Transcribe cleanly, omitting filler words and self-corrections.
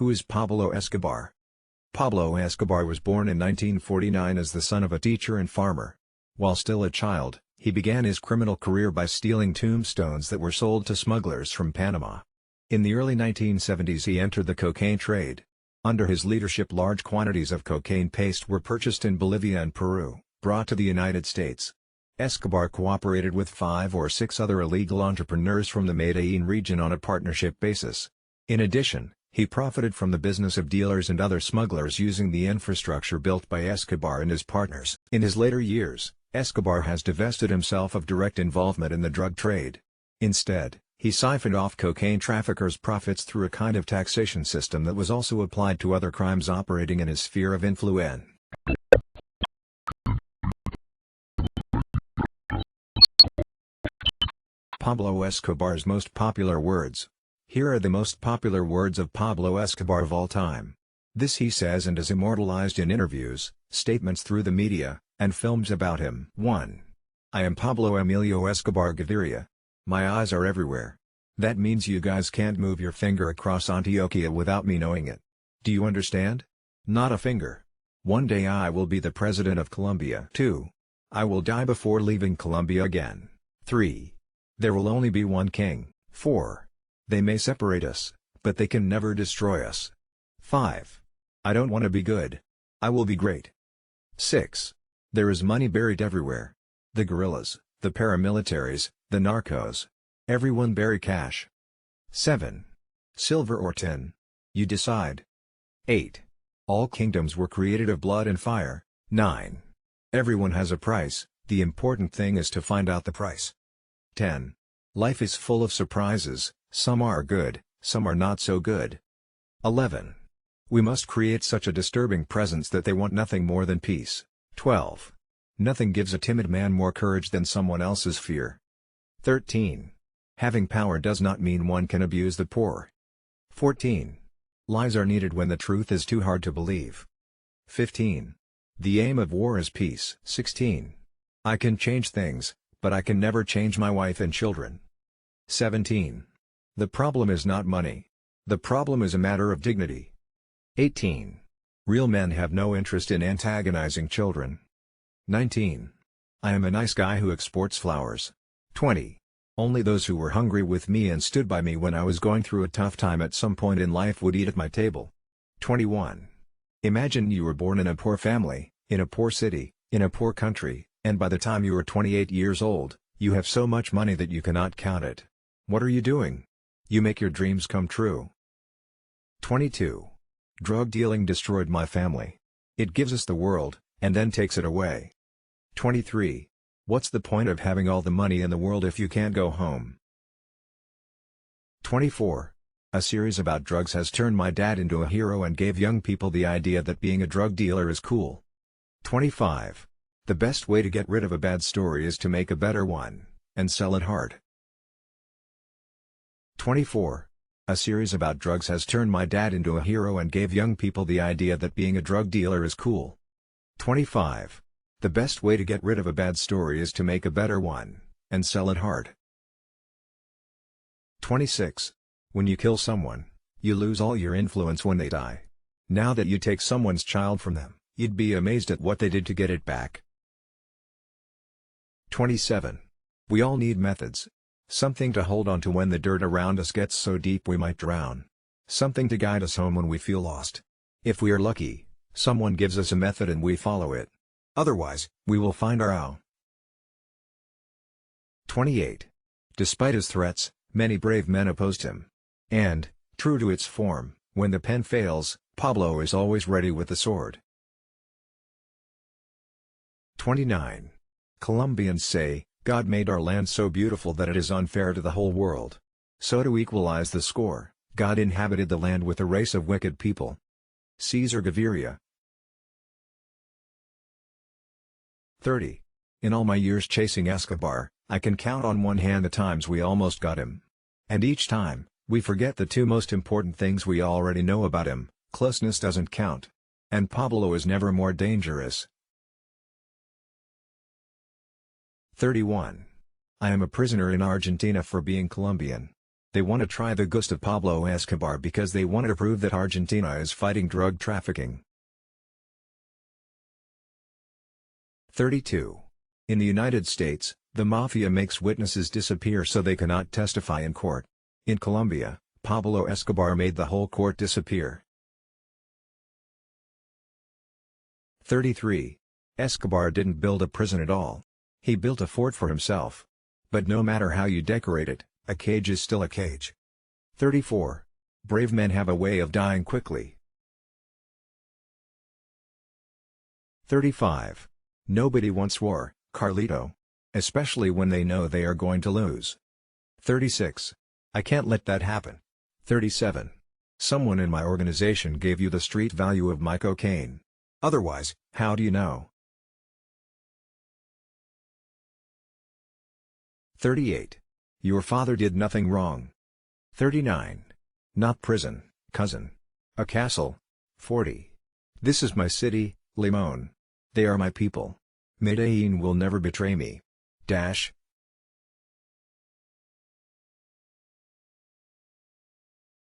Who is Pablo Escobar? Pablo Escobar was born in 1949 as the son of a teacher and farmer. While still a child, he began his criminal career by stealing tombstones that were sold to smugglers from Panama. In the early 1970s he entered the cocaine trade. Under his leadership large quantities of cocaine paste were purchased in Bolivia and Peru, brought to the United States. Escobar cooperated with 5 or 6 other illegal entrepreneurs from the Medellin region on a partnership basis. In addition, he profited from the business of dealers and other smugglers using the infrastructure built by Escobar and his partners. In his later years, Escobar has divested himself of direct involvement in the drug trade. Instead, he siphoned off cocaine traffickers' profits through a kind of taxation system that was also applied to other crimes operating in his sphere of influence. Pablo Escobar's most popular words. Here are the most popular words of Pablo Escobar of all time. This he says and is immortalized in interviews, statements through the media, and films about him. 1. I am Pablo Emilio Escobar Gaviria. My eyes are everywhere. That means you guys can't move your finger across Antioquia without me knowing it. Do you understand? Not a finger. One day I will be the president of Colombia. 2. I will die before leaving Colombia again. 3. There will only be one king. 4. They may separate us, but they can never destroy us. 5. I don't want to be good. I will be great. 6. There is money buried everywhere. The guerrillas, the paramilitaries, the narcos. Everyone bury cash. 7. Silver or tin. You decide. 8. All kingdoms were created of blood and fire. 9. Everyone has a price, the important thing is to find out the price. 10. Life is full of surprises, some are good, some are not so good. 11. We must create such a disturbing presence that they want nothing more than peace. 12. Nothing gives a timid man more courage than someone else's fear. 13. Having power does not mean one can abuse the poor. 14. Lies are needed when the truth is too hard to believe. 15. The aim of war is peace. 16. I can change things, but I can never change my wife and children. 17. The problem is not money. The problem is a matter of dignity. 18. Real men have no interest in antagonizing children. 19. I am a nice guy who exports flowers. 20. Only those who were hungry with me and stood by me when I was going through a tough time at some point in life would eat at my table. 21. Imagine you were born in a poor family, in a poor city, in a poor country, and by the time you are 28 years old, you have so much money that you cannot count it. What are you doing? You make your dreams come true. 22. Drug dealing destroyed my family. It gives us the world, and then takes it away. 23. What's the point of having all the money in the world if you can't go home? 24. A series about drugs has turned my dad into a hero and gave young people the idea that being a drug dealer is cool. 25. The best way to get rid of a bad story is to make a better one, and sell it hard. 24. A series about drugs has turned my dad into a hero and gave young people the idea that being a drug dealer is cool. 25. The best way to get rid of a bad story is to make a better one, and sell it hard. 26. When you kill someone, you lose all your influence when they die. Now that you take someone's child from them, you'd be amazed at what they did to get it back. 27. We all need methods. Something to hold on to when the dirt around us gets so deep we might drown. Something to guide us home when we feel lost. If we are lucky, someone gives us a method and we follow it. Otherwise, we will find our own. 28. Despite his threats, many brave men opposed him. And, true to its form, when the pen fails, Pablo is always ready with the sword. 29. Colombians say, God made our land so beautiful that it is unfair to the whole world. So to equalize the score, God inhabited the land with a race of wicked people. Cesar Gaviria. 30. In all my years chasing Escobar, I can count on one hand the times we almost got him. And each time, we forget the two most important things we already know about him: closeness doesn't count. And Pablo is never more dangerous. 31. I am a prisoner in Argentina for being Colombian. They want to try the ghost of Pablo Escobar because they want to prove that Argentina is fighting drug trafficking. 32. In the United States, the mafia makes witnesses disappear so they cannot testify in court. In Colombia, Pablo Escobar made the whole court disappear. 33. Escobar didn't build a prison at all. He built a fort for himself. But no matter how you decorate it, a cage is still a cage. 34. Brave men have a way of dying quickly. 35. Nobody wants war, Carlito. Especially when they know they are going to lose. 36. I can't let that happen. 37. Someone in my organization gave you the street value of my cocaine. Otherwise, how do you know? 38. Your father did nothing wrong. 39. Not prison, cousin. A castle. 40. This is my city, Limón. They are my people. Medellín will never betray me.